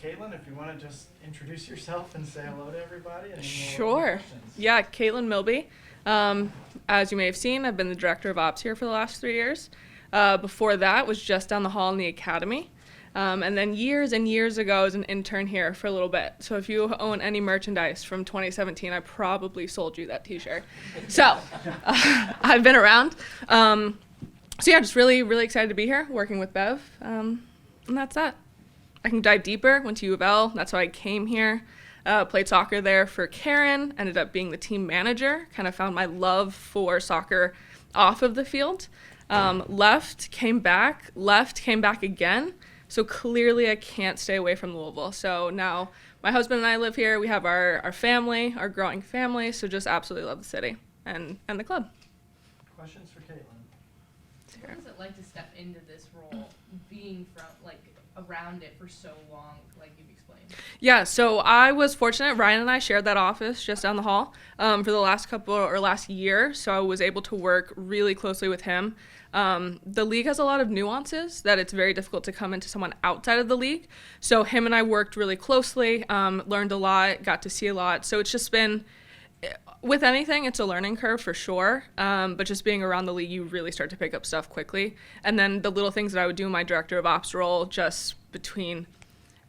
Caitlyn, if you want to just introduce yourself and say hello to everybody. And Sure. Yeah, Caitlyn Milby. As you may have seen, I've been the director of ops here for the last 3 years. Before that was just down the hall in the academy. And then years and years ago, I was an intern here for a little bit. So if you own any merchandise from 2017, I probably sold you that t-shirt. So I've been around. So yeah, just really, really excited to be here working with Bev. And that's that. I can dive deeper, went to U of L. That's why I came here. Played soccer there for Karen, ended up being the team manager, kind of found my love for soccer off of the field. Left, came back again. So clearly I can't stay away from Louisville. So now my husband and I live here. We have our family, our growing family. So just absolutely love the city and the club. Questions for Caitlyn? What was it like to step into this role, being from around it for so long, like you've explained? Yeah, so I was fortunate. Ryan and I shared that office just down the hall for the last year. So I was able to work really closely with him. The league has a lot of nuances that it's very difficult to come into someone outside of the league. So him and I worked really closely, learned a lot, got to see a lot. So it's just been, with anything, it's a learning curve for sure. But just being around the league, you really start to pick up stuff quickly. And then the little things that I would do in my director of ops role, just between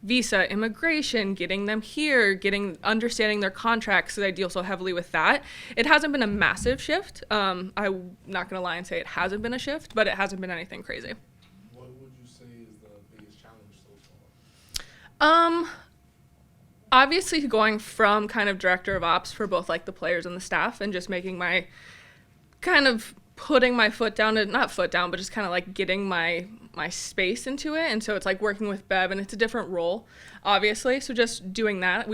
visa, immigration, getting them here, understanding their contracts, because I deal so heavily with that. It hasn't been a massive shift. I'm not going to lie and say it hasn't been a shift, but it hasn't been anything crazy. What would you say is the biggest challenge so far? Obviously going from kind of director of ops for both like the players and the staff and just making my kind of putting my foot down, not foot down, but just kind of like getting my space into it. And so it's like working with Bev, and it's a different role, obviously. So just doing that,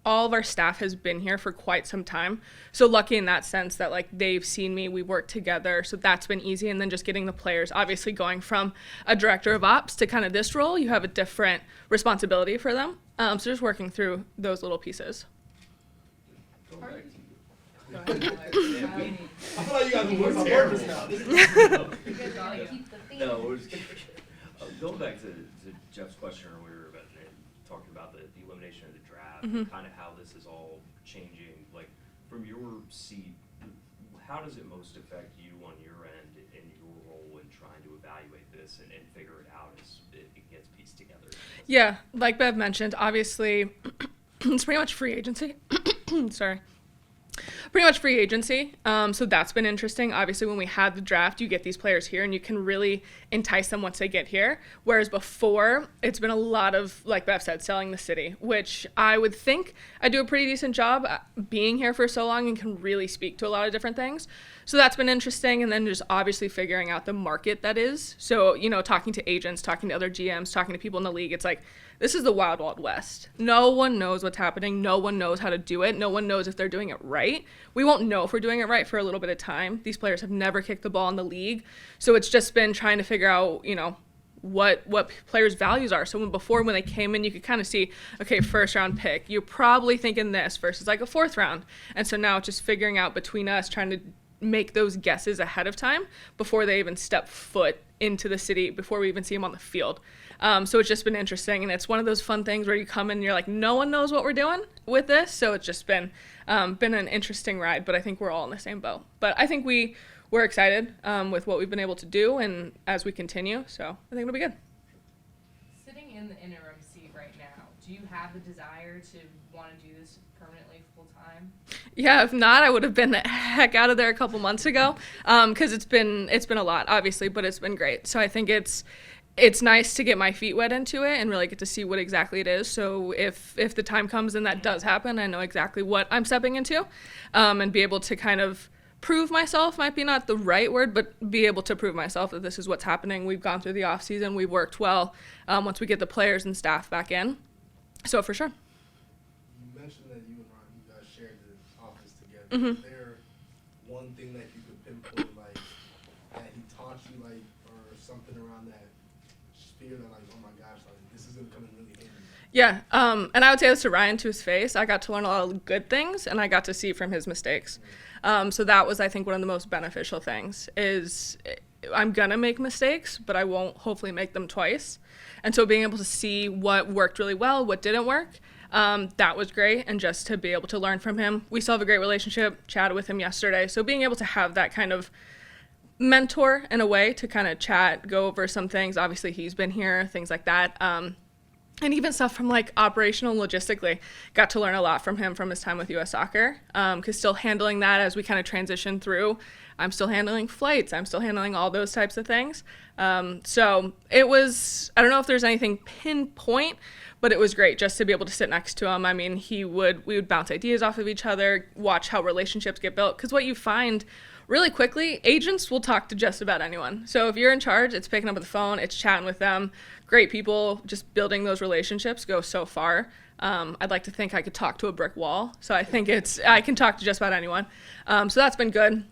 all of our staff has been here for quite some time. So lucky in that sense that like they've seen me, we work together. So that's been easy. And then just getting the players, obviously going from a director of ops to kind of this role, you have a different responsibility for them. So just working through those little pieces. I feel like you guys are working on purpose now. Going back to Jeff's question earlier about talking about the elimination of the draft, Mm-hmm. kind of how this is all changing. Like from your seat, how does it most affect you on your end in your role in trying to evaluate this and figure it out as it gets pieced together? Yeah, like Bev mentioned, obviously it's pretty much free agency. Sorry. Pretty much free agency. So that's been interesting. Obviously, when we had the draft, you get these players here and you can really entice them once they get here. Whereas before, it's been a lot of, like Bev said, selling the city, which I would think I do a pretty decent job being here for so long and can really speak to a lot of different things. So that's been interesting. And then just obviously figuring out the market that is. So, talking to agents, talking to other GMs, talking to people in the league, it's like, this is the wild, wild west. No one knows what's happening. No one knows how to do it. No one knows if they're doing it right. We won't know if we're doing it right for a little bit of time. These players have never kicked the ball in the league. So it's just been trying to figure out, what players' values are. So when they came in, you could kind of see, okay, first round pick, you're probably thinking this versus like a fourth round. And so now it's just figuring out between us, trying to make those guesses ahead of time before they even step foot into the city, before we even see them on the field. So it's just been interesting, and it's one of those fun things where you come in and you're like, no one knows what we're doing with this. So it's just been an interesting ride, but I think we're all in the same boat. But I think we're excited with what we've been able to do, and as we continue, so I think it'll be good. Sitting in the interim seat right now, do you have the desire to want to do this permanently full time? Yeah, if not, I would have been the heck out of there a couple months ago, because it's been a lot, obviously, but it's been great. So I think it's nice to get my feet wet into it and really get to see what exactly it is. So if the time comes and that does happen, I know exactly what I'm stepping into, and be able to kind of prove myself, might be not the right word, but be able to prove myself that this is what's happening. We've gone through the off season. We've worked well once we get the players and staff back in. So for sure. You mentioned that you and Ron, you guys shared the office together. Mm-hmm. Is there one thing that you could pinpoint, like, that he taught you, like, or something around that sphere that, like, oh my gosh, like, this is going to come in really handy? Yeah, and I would say this to Ryan to his face. I got to learn a lot of good things, and I got to see from his mistakes. So that was, I think, one of the most beneficial things is I'm going to make mistakes, but I won't hopefully make them twice. And so being able to see what worked really well, what didn't work, that was great. And just to be able to learn from him. We still have a great relationship, chatted with him yesterday. So being able to have that kind of mentor in a way to kind of chat, go over some things. Obviously, he's been here, things like that. And even stuff from like operational logistically, got to learn a lot from him from his time with U.S. Soccer. Because still handling that as we kind of transition through, I'm still handling flights. I'm still handling all those types of things. So it was, I don't know if there's anything pinpoint, but it was great just to be able to sit next to him. I mean, we would bounce ideas off of each other, watch how relationships get built. Because what you find really quickly, agents will talk to just about anyone. So if you're in charge, it's picking up the phone, it's chatting with them. Great people, just building those relationships go so far. I'd like to think I could talk to a brick wall. So I think I can talk to just about anyone. So that's been good.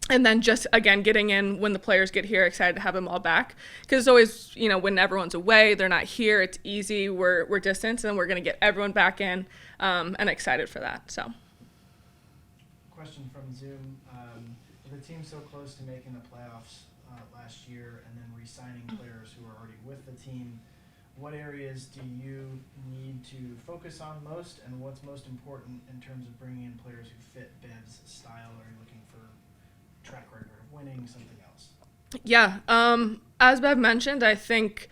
And then just, again, getting in when the players get here, excited to have them all back. Because it's always, when everyone's away, they're not here, it's easy, we're distant, and we're going to get everyone back in, and excited for that. So. Question from Zoom. The team's so close to making the playoffs last year and then re-signing players who are already with the team. What areas do you need to focus on most, and what's most important in terms of bringing in players who fit Bev's style? Are you looking for track record of winning, something else? Yeah, as Bev mentioned, I think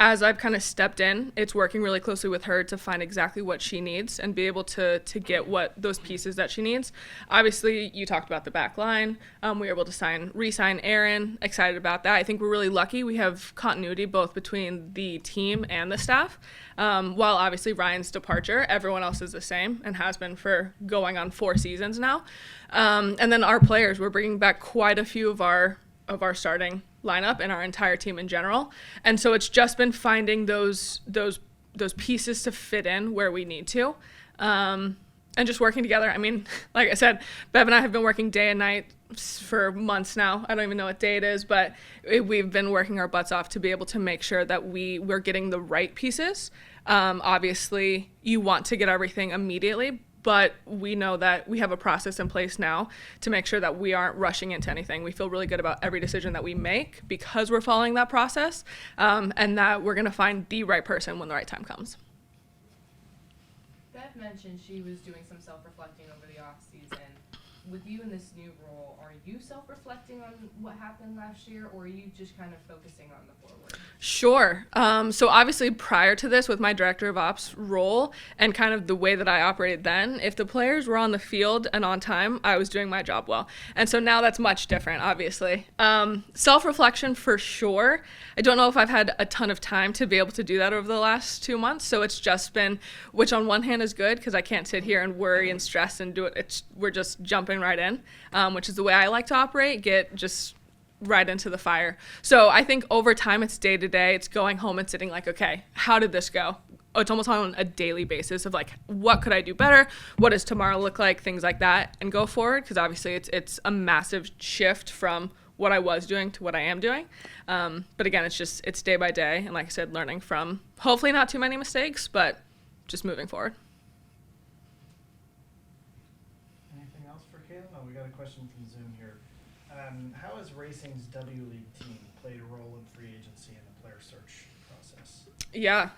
as I've kind of stepped in, it's working really closely with her to find exactly what she needs and be able to get what those pieces that she needs. Obviously, you talked about the back line. We were able to re-sign Aaron. Excited about that. I think we're really lucky. We have continuity both between the team and the staff. While obviously Ryan's departure, everyone else is the same and has been for going on 4 seasons now. And then our players, we're bringing back quite a few of our starting lineup and our entire team in general. And so it's just been finding those pieces to fit in where we need to, and just working together. I mean, like I said, Bev and I have been working day and night for months now. I don't even know what day it is, but we've been working our butts off to be able to make sure that we're getting the right pieces. Obviously, you want to get everything immediately, but we know that we have a process in place now to make sure that we aren't rushing into anything. We feel really good about every decision that we make because we're following that process, and that we're going to find the right person when the right time comes. Beth mentioned she was doing some self-reflecting over the off-season. With you in this new role, are you self-reflecting on what happened last year, or are you just kind of focusing on the forward? Sure. So obviously prior to this, with my director of ops role and kind of the way that I operated then, if the players were on the field and on time, I was doing my job well. And so now that's much different, obviously. Self-reflection for sure. I don't know if I've had a ton of time to be able to do that over the last 2 months. So it's just been, which on one hand is good because I can't sit here and worry and stress and do it. We're just jumping right in, which is the way I like to operate, get just right into the fire. So I think over time it's day to day, it's going home and sitting like, okay, how did this go? It's almost on a daily basis of like, what could I do better? What does tomorrow look like? Things like that, and go forward, because obviously it's a massive shift from what I was doing to what I am doing. But again, it's day by day, and like I said, learning from hopefully not too many mistakes, but just moving forward. Anything else for Caitlyn? Oh, we got a question from Zoom here. How has Racing's W League team played a role in free agency and the player search process? Yeah.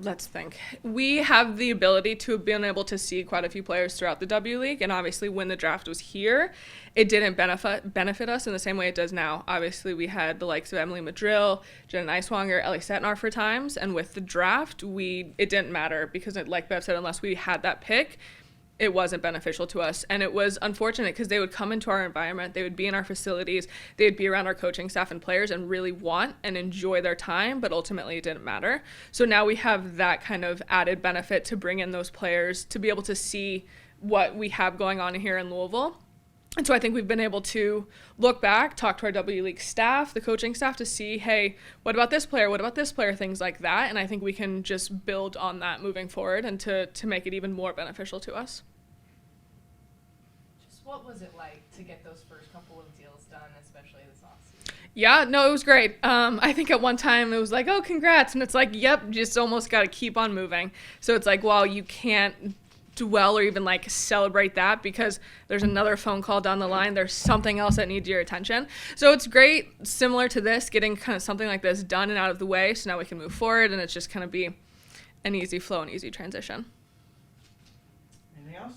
Let's think. We have the ability to have been able to see quite a few players throughout the W League, and obviously when the draft was here, it didn't benefit us in the same way it does now. Obviously, we had the likes of Emily Madrill, Jenna Neiswanger, Ellie Setnar for times, and with the draft, it didn't matter because, like Bev said, unless we had that pick, it wasn't beneficial to us. And it was unfortunate because they would come into our environment, they would be in our facilities, they would be around our coaching staff and players and really want and enjoy their time, but ultimately it didn't matter. So now we have that kind of added benefit to bring in those players to be able to see what we have going on here in Louisville. And so I think we've been able to look back, talk to our W League staff, the coaching staff, to see, hey, what about this player? What about this player? Things like that. And I think we can just build on that moving forward and to make it even more beneficial to us. Just what was it like to get those first couple of deals done, especially this offseason? Yeah, no, it was great. I think at one time it was like, oh, congrats. And it's like, yep, just almost got to keep on moving. So it's like, well, you can't dwell or even like celebrate that because there's another phone call down the line. There's something else that needs your attention. So it's great, similar to this, getting kind of something like this done and out of the way. So now we can move forward and it's just kind of be an easy flow and easy transition. Anything else?